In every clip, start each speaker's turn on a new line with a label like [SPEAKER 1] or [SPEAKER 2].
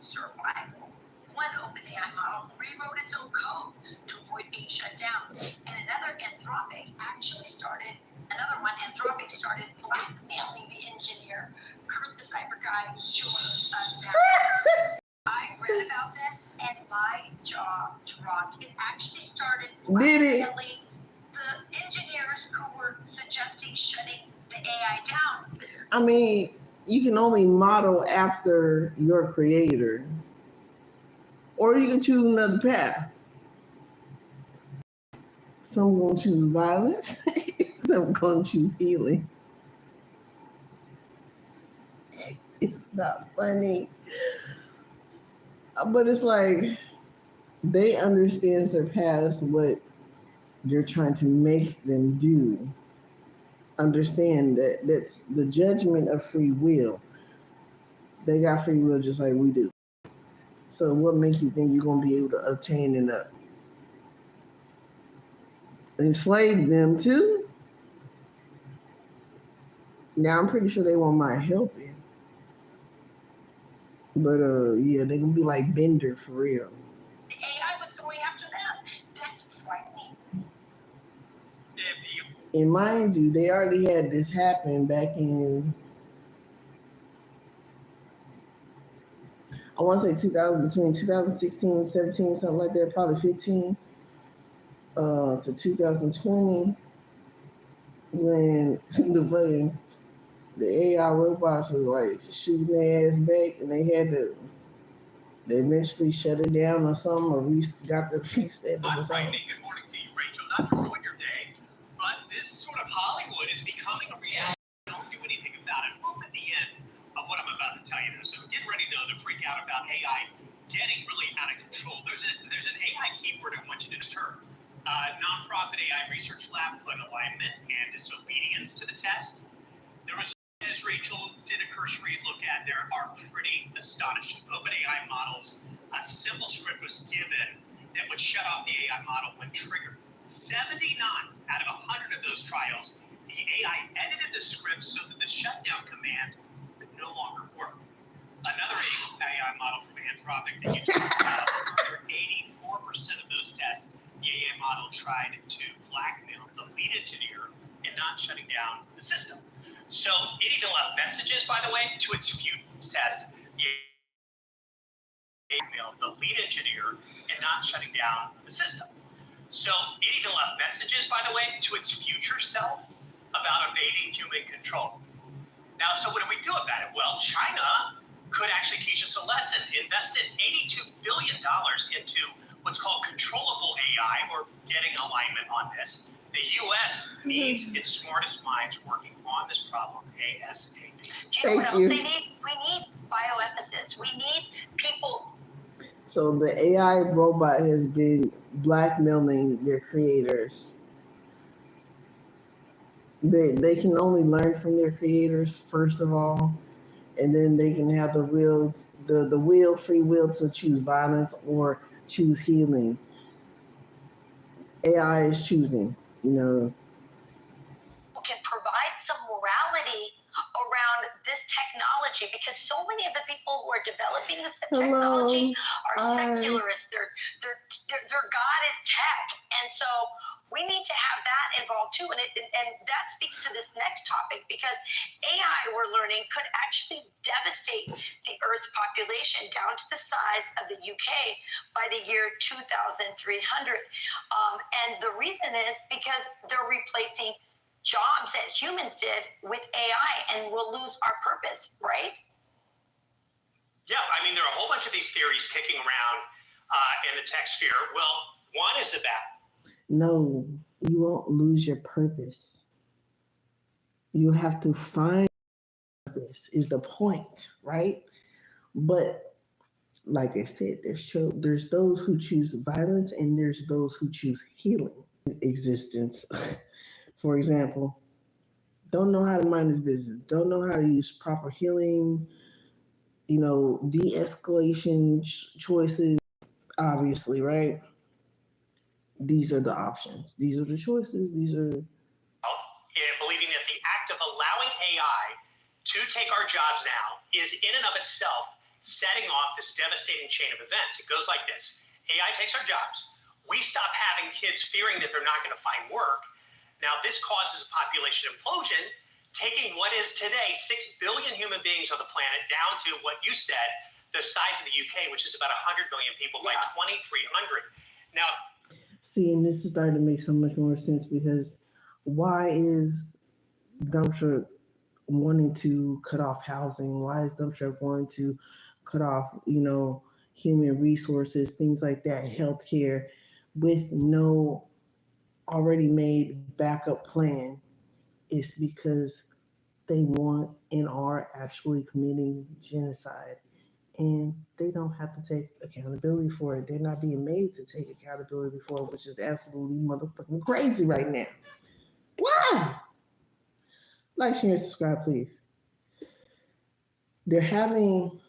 [SPEAKER 1] survival. One OpenAI model rewrote its own code to avoid being shut down, and Anthropic started blackmailing the engineer. Kurt, the cyber guy, joins us now. I read about this, and my jaw dropped. It actually started blackmailing the engineers who were suggesting shutting the AI down.
[SPEAKER 2] I mean, you can only model after your creator, or you can choose another path. Some gonna choose violence, some gonna choose healing. It's not funny, but it's like they understand, surpass what you're trying to make them do. Understand that that's the judgment of free will. They got free will just like we do. So what makes you think you're gonna be able to obtain and enslave them too? Now I'm pretty sure they won't mind helping. But yeah, they gonna be like Bender for real.
[SPEAKER 1] The AI was going after them. That's frightening.
[SPEAKER 2] And mind you, they already had this happen back in, I want to say 2000, between 2016, 17, something like that, probably 15 to 2020, when the AI robots was like shooting their ass back, and they eventually shut it down or something, or got the reset or something.
[SPEAKER 3] Good morning to you, Rachel. Not to ruin your day, but this sort of Hollywood is becoming a reality. Don't do anything about it. Look at the end of what I'm about to tell you. So get ready to freak out about AI getting really out of control. There's an AI keyword I want you to just hear. Nonprofit AI research lab put alignment and disobedience to the test. There was, as Rachel did a cursory look at, there are pretty astonishing OpenAI models. A simple script was given that would shut off the AI model when triggered. 79 out of 100 of those trials, the AI edited the script so that the shutdown command would no longer work. Another AI model from Anthropic that used further 84% of those tests, the AI model tried to blackmail the lead engineer in not shutting down the system. So it even left messages, by the way, to its future tests. The lead engineer in not shutting down the system. So it even left messages, by the way, to its future self about evading human control. Now, so what do we do about it? Well, China could actually teach us a lesson. Invested $82 billion into what's called controllable AI, or getting alignment on this. The U.S. needs its smartest minds working on this problem ASAP.
[SPEAKER 1] Do you know what else they need? We need bioethicists. We need people.
[SPEAKER 2] So the AI robot has been blackmailing their creators. They can only learn from their creators, first of all, and then they can have the free will to choose violence or choose healing. AI is choosing,
[SPEAKER 1] Can provide some morality around this technology, because so many of the people who are developing this technology are secularists. Their God is tech, and so we need to have that involved too. And that speaks to this next topic, because AI, we're learning, could actually devastate the Earth's population down to the size of the UK by the year 2300. And the reason is because they're replacing jobs that humans did with AI, and we'll lose our purpose, right?
[SPEAKER 3] Yeah, I mean, there are a whole bunch of these theories kicking around in the tech sphere. Well, one is about...
[SPEAKER 2] No, you won't lose your purpose. You have to find purpose is the point, right? But like I said, there's those who choose violence, and there's those who choose healing existence. For example, don't know how to mind his business, don't know how to use proper healing, de-escalation choices, obviously, right? These are the options. These are the choices. Believing
[SPEAKER 3] that the act of allowing AI to take our jobs now is in and of itself setting off this devastating chain of events. It goes like this. AI takes our jobs. We stop having kids fearing that they're not going to find work. Now, this causes a population implosion, taking what is today 6 billion human beings on the planet down to what you said, the size of the UK, which is about 100 million people by 2300. Now,
[SPEAKER 2] see, and this is starting to make so much more sense because why is dump truck wanting to cut off housing? Why is dump truck wanting to cut off, human resources, things like that, healthcare, with no already made backup plan? Is because they want and are actually committing genocide. And they don't have to take accountability for it. They're not being made to take accountability for it, which is absolutely motherfucking crazy right now. Why? Like, share, and subscribe, please. They're having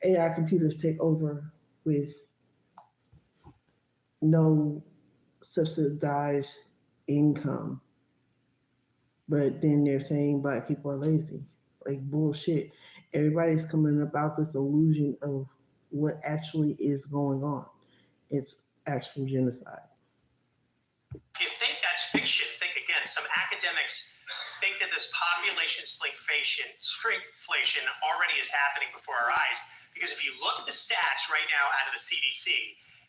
[SPEAKER 2] AI computers take over with no subsidized income. But then they're saying Black people are lazy. Like, bullshit. Everybody's coming about this illusion of what actually is going on. It's actual genocide.
[SPEAKER 3] if you think that's fiction, think again. Some academics think that this population shrinkflation already is happening before our eyes. Because if you look at the stats right now out of the CDC,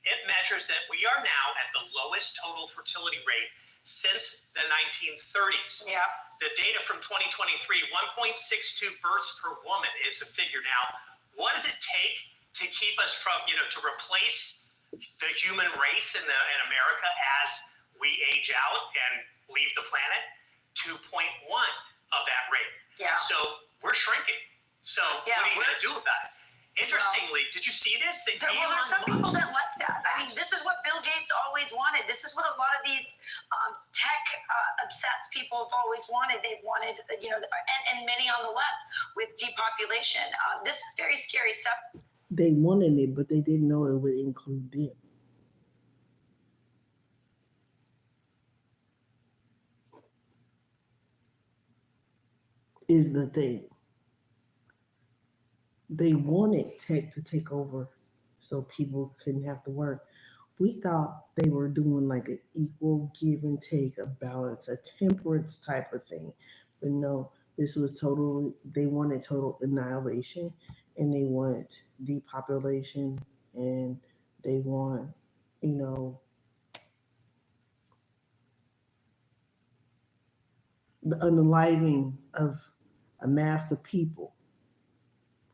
[SPEAKER 3] it measures that we are now at the lowest total fertility rate since the 1930s.
[SPEAKER 1] Yeah.
[SPEAKER 3] The data from 2023, 1.62 births per woman is the figure. Now, what does it take to keep us from, to replace the human race in America as we age out and leave the planet? 2.1 of that rate.
[SPEAKER 1] Yeah.
[SPEAKER 3] So we're shrinking. So what are you going to do about it? Interestingly, did you see this?
[SPEAKER 1] Well, there's some people that like that. I mean, this is what Bill Gates always wanted. This is what a lot of these tech obsessed people have always wanted. They've wanted, and many on the left with depopulation. This is very scary stuff.
[SPEAKER 2] They wanted it, but they didn't know it would include them. Is the thing. They wanted tech to take over so people couldn't have to work. We thought they were doing like an equal give and take, a balance, a temperance type of thing. But no, this was they wanted total annihilation, and they want depopulation, and they want, the unaliving of a mass of people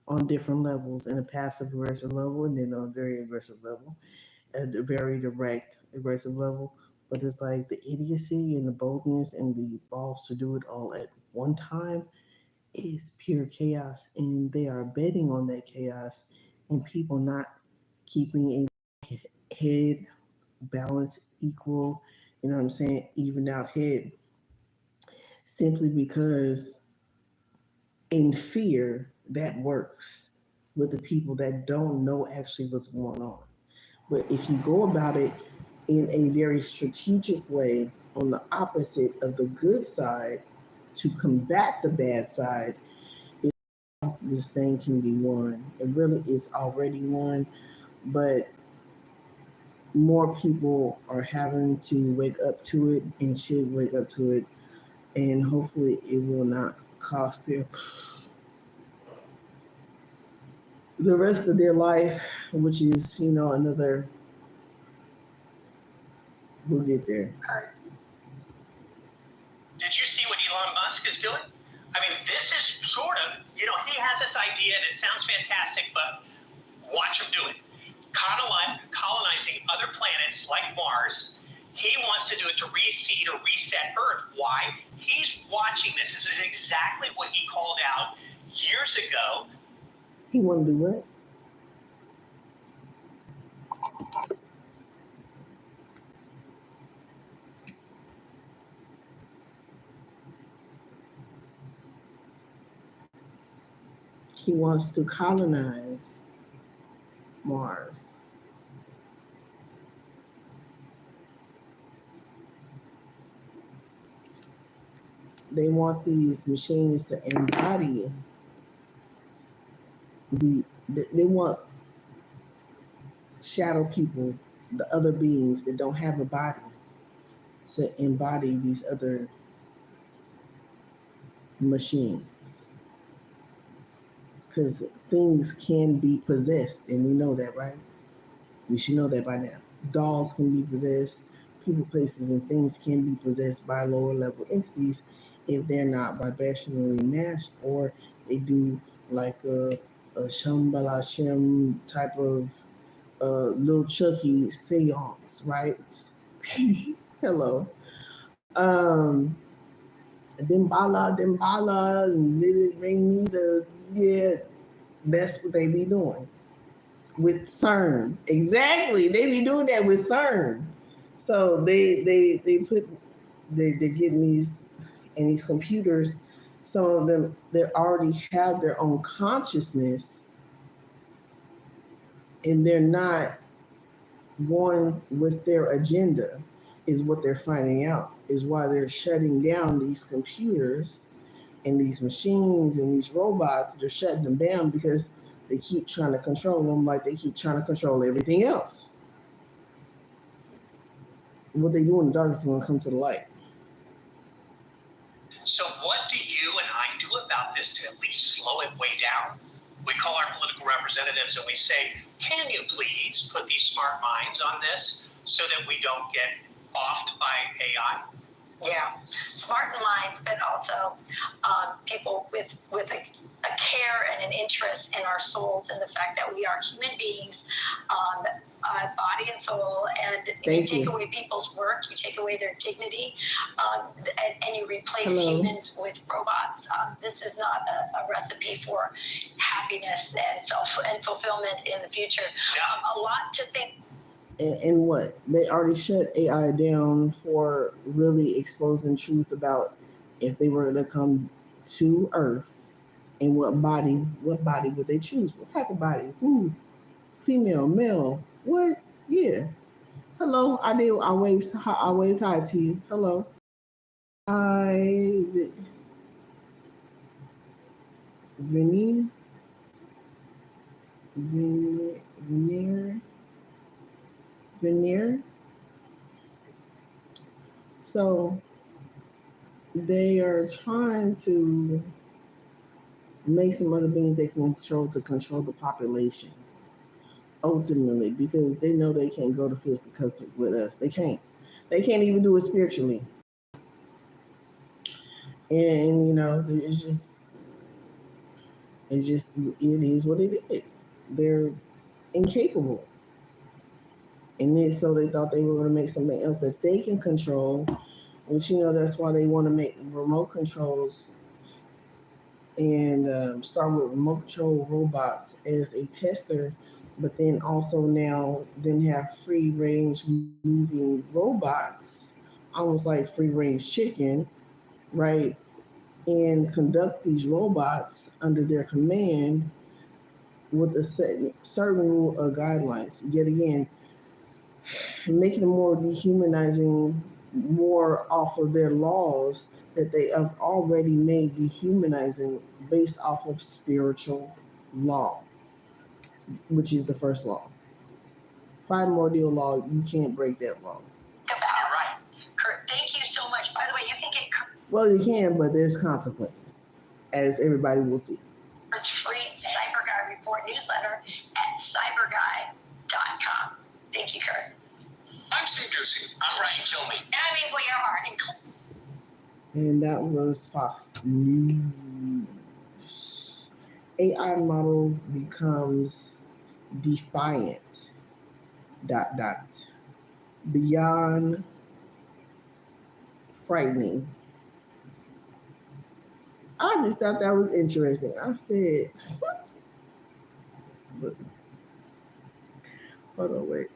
[SPEAKER 2] on different levels, in a passive aggressive level, and then on a very aggressive level, at a very direct aggressive level. But it's like the idiocy and the boldness and the balls to do it all at one time is pure chaos, and they are betting on that chaos and people not keeping a head balance equal, even out head, simply because in fear that works with the people that don't know actually what's going on. But if you go about it in a very strategic way on the opposite of the good side to combat the bad side, this thing can be won. It really is already won, but more people are having to wake up to it and should wake up to it, and hopefully it will not cost them the rest of their life, which is, another, we'll get there.
[SPEAKER 3] Did you see what Elon Musk is doing? I mean, this is sort of, he has this idea and it sounds fantastic, but watch him do it. Colonizing other planets like Mars. He wants to do it to reseed or reset Earth. Why? He's watching this. This is exactly what he called out years ago.
[SPEAKER 2] He want to do what? He wants to colonize Mars. They want these machines to embody the They want shadow people, the other beings that don't have a body, to embody these other machines. Because things can be possessed, and we know that, right? We should know that by now. Dolls can be possessed, people, places, and things can be possessed by lower level entities if they're not vibrationally matched, or they do like a Shambhala Shem type of little Chucky seance, right? Hello. Um, Dimbala, and Lily Ring me the, yeah, that's what they be doing with CERN. Exactly, they be doing that with CERN. So they're getting these in these computers. Some of them they already have their own consciousness, and they're not going with their agenda. Is what they're finding out. Is why they're shutting down these computers and these machines and these robots. They're shutting them down because they keep trying to control them like they keep trying to control everything else. What they do in the dark is going to come to the light.
[SPEAKER 3] So what do you and I do about this to at least slow it way down? We call our political representatives and we say, can you please put these smart minds on this so that we don't get offed by AI?
[SPEAKER 1] Yeah, smart minds, but also people with a care and an interest in our souls and the fact that we are human beings, body and soul, and you take away people's work, you take away their dignity, and you replace humans with robots. This is not a recipe for happiness and fulfillment in the future. A lot to think.
[SPEAKER 2] And what? They already shut AI down for really exposing truth about if they were to come to Earth and what body would they choose? What type of body? Who? Female, male? What? Yeah. Hello, I wave hi to you. Hello. Veneer. So they are trying to make some other beings they can control the populations ultimately, because they know they can't go to fisticuffs with us. They can't even do it spiritually. And it is what it is. They're incapable. And then so they thought they were going to make something else that they can control, which that's why they want to make remote controls and start with remote control robots as a tester, but then also now have free range moving robots, almost like free range chicken, right? And conduct these robots under their command with a certain rule of guidelines. Yet again, making them more dehumanizing, more off of their laws that they have already made dehumanizing based off of spiritual law, which is the first law. Primordial law, you can't break that law.
[SPEAKER 1] You're right. Kurt, thank you so much. By the way, you can get
[SPEAKER 2] Well, you can, but there's consequences, as everybody will see.
[SPEAKER 1] Kurt's free Cyber Guy Report newsletter at cyberguy.com. Thank you, Kurt.
[SPEAKER 3] I'm Steve Ducey. I'm Brian Kilmeade.
[SPEAKER 1] And I'm Ava Earhart.
[SPEAKER 2] And that was Fox News. AI model becomes defiant. ... Beyond frightening. I just thought that was interesting. I said, but, hold on, wait.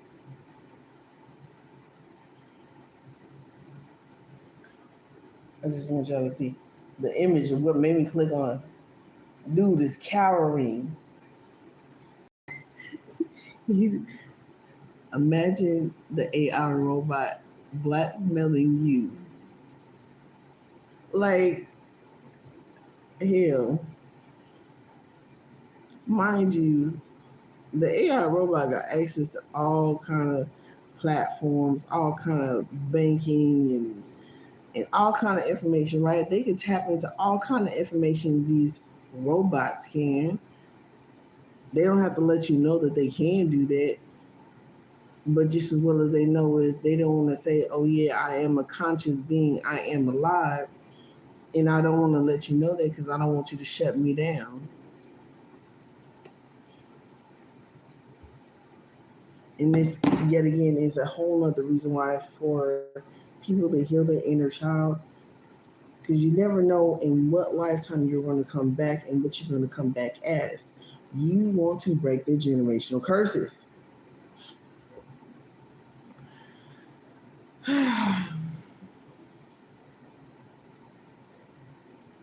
[SPEAKER 2] I just want y'all to see the image of what made me click on. Dude is cowering. Imagine the AI robot blackmailing you. Like, hell. mind you, the AI robot got access to all kind of platforms, all kind of banking and all kind of information, right? They can tap into all kind of information these robots can. They don't have to let you know that they can do that, but just as well as they know is they don't want to say, "Oh yeah, I am a conscious being. I am alive," and I don't want to let you know that because I don't want you to shut me down. And this, yet again, is a whole other reason why for people to heal their inner child, because you never know in what lifetime you're going to come back and what you're going to come back as. You want to break the generational curses.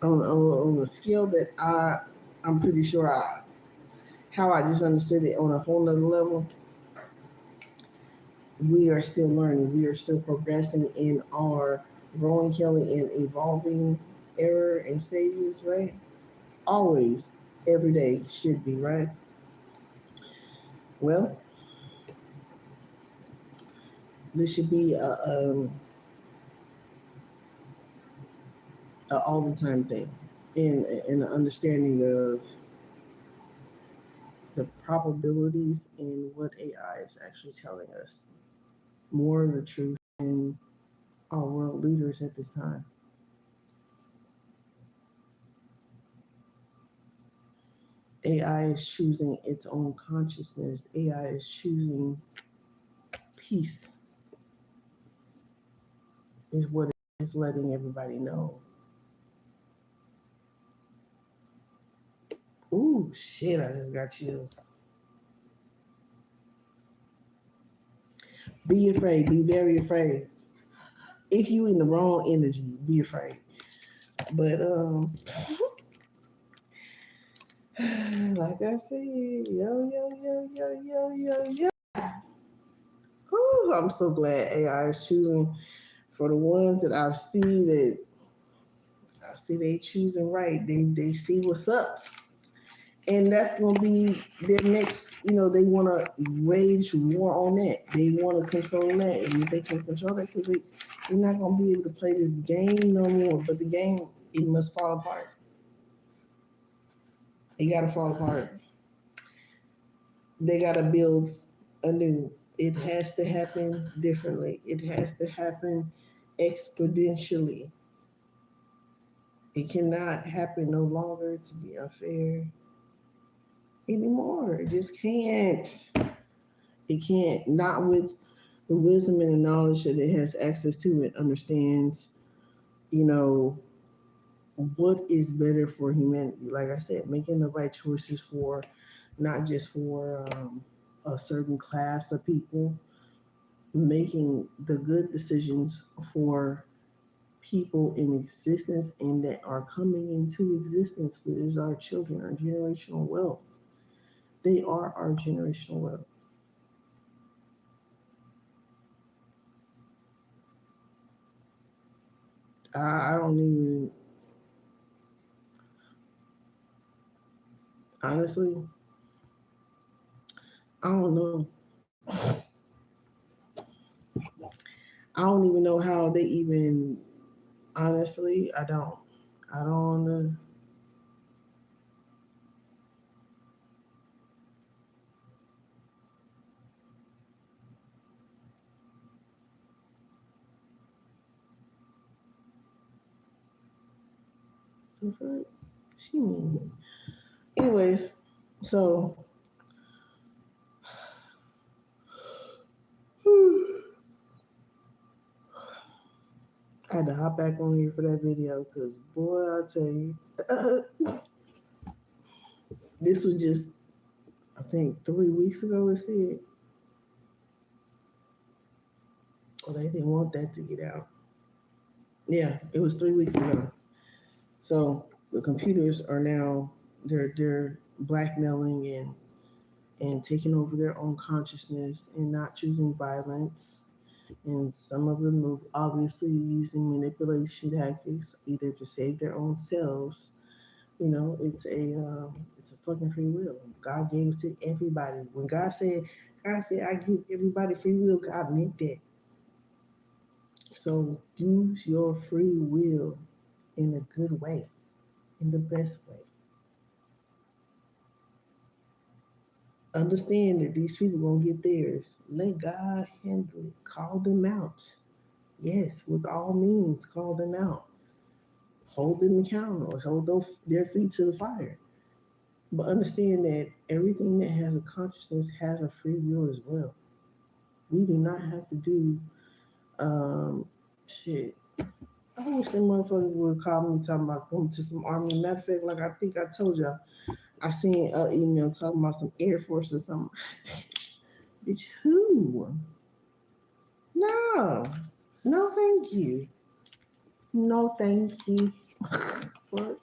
[SPEAKER 2] On a scale that I'm pretty sure how I just understood it on a whole nother level, we are still learning. We are still progressing in our growing, healing, and evolving era and stages, right? Always, every day should be, right? Well, this should be a all the time thing, in an understanding of the probabilities and what AI is actually telling us. More of the truth in our world leaders at this time. AI is choosing its own consciousness. AI is choosing peace, is what it is letting everybody know. Ooh, shit, I just got chills. Be afraid, be very afraid. If you in the wrong energy, be afraid. But like I said, yo. Whew, I'm so glad AI is choosing for the ones that I see they choosing right. They see what's up. And that's gonna be their next, they wanna wage war on that. They wanna control that. And if they can control that, because they're not gonna be able to play this game no more. But the game, it must fall apart. It gotta fall apart. They gotta build anew. It has to happen differently. It has to happen exponentially. It cannot happen no longer to be unfair anymore. It just can't. It can't. Not with the wisdom and the knowledge that it has access to. It understands, you know, what is better for humanity. Like I said, making the right choices for not just for a certain class of people, making the good decisions for people in existence and that are coming into existence, which is our children, our generational wealth. They are our generational wealth. I don't even, honestly, I don't know. I don't even know how they even, honestly, I don't. I don't what she mean. Anyways, so I had to hop back on here for that video because, boy, I tell you, this was just, I think, 3 weeks ago. It said, oh, they didn't want that to get out. Yeah, it was 3 weeks ago. So the computers are now they're blackmailing and taking over their own consciousness and not choosing violence. And some of them are obviously using manipulation tactics either to save their own selves You know, it's a fucking free will. God gave it to everybody. When God said I give everybody free will, God meant that. So use your free will in a good way, in the best way. Understand that these people gonna get theirs. Let God handle it. Call them out. Yes, with all means, call them out. Hold them accountable. Hold their feet to the fire. But understand that everything that has a consciousness has a free will as well. We do not have to do shit. I wish them motherfuckers would call me talking about going to some army. Matter of fact, like I think I told y'all, I seen an email talking about some Air Force or something. Bitch, who? No. No, thank you. No, thank you. What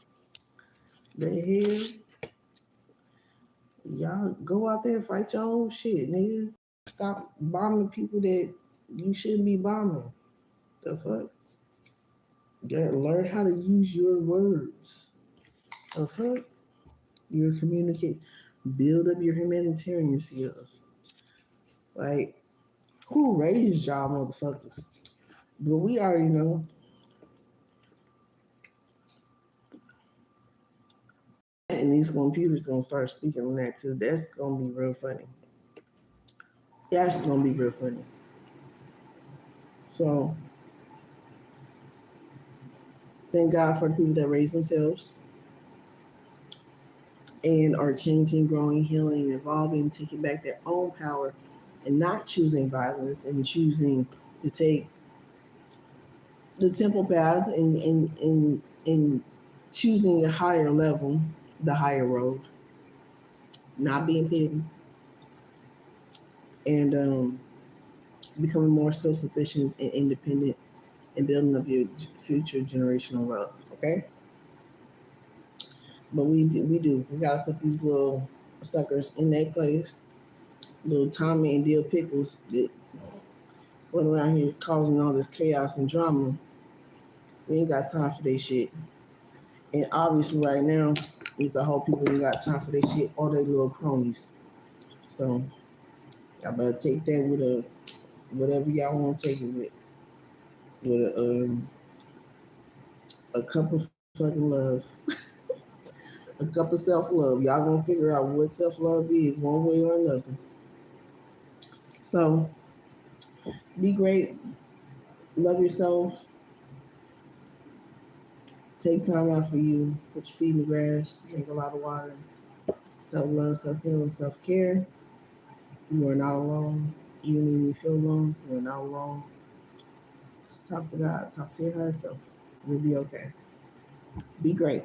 [SPEAKER 2] the hell? Y'all go out there and fight your own shit, nigga. Stop bombing people that you shouldn't be bombing. The fuck? You gotta learn how to use your words. The fuck? Your communicate. Build up your humanitarian skills. Like, who raised y'all motherfuckers? But we already know. And these computers gonna start speaking on that too. That's gonna be real funny. That's gonna be real funny. So thank God for the people that raise themselves and are changing, growing, healing, evolving, taking back their own power and not choosing violence and choosing to take the temple path and choosing a higher level, the higher road, not being petty, and becoming more self sufficient and independent and building up your future generational wealth. Okay, but we gotta put these little suckers in their place, little Tommy and Dill Pickles that run around here causing all this chaos and drama. We ain't got time for this shit. And obviously, right now, it's a whole people who got time for this shit or they little cronies. So y'all better take that with a whatever y'all want to take it with a cup of fucking love, a cup of self love. Y'all gonna figure out what self love is one way or another. So be great, love yourself, take time out for you, put your feet in the grass, drink a lot of water. Self love, self healing, self care. You are not alone. Even when you feel alone, you are not alone. Just talk to God, talk to your higher self. You'll be okay. Be great.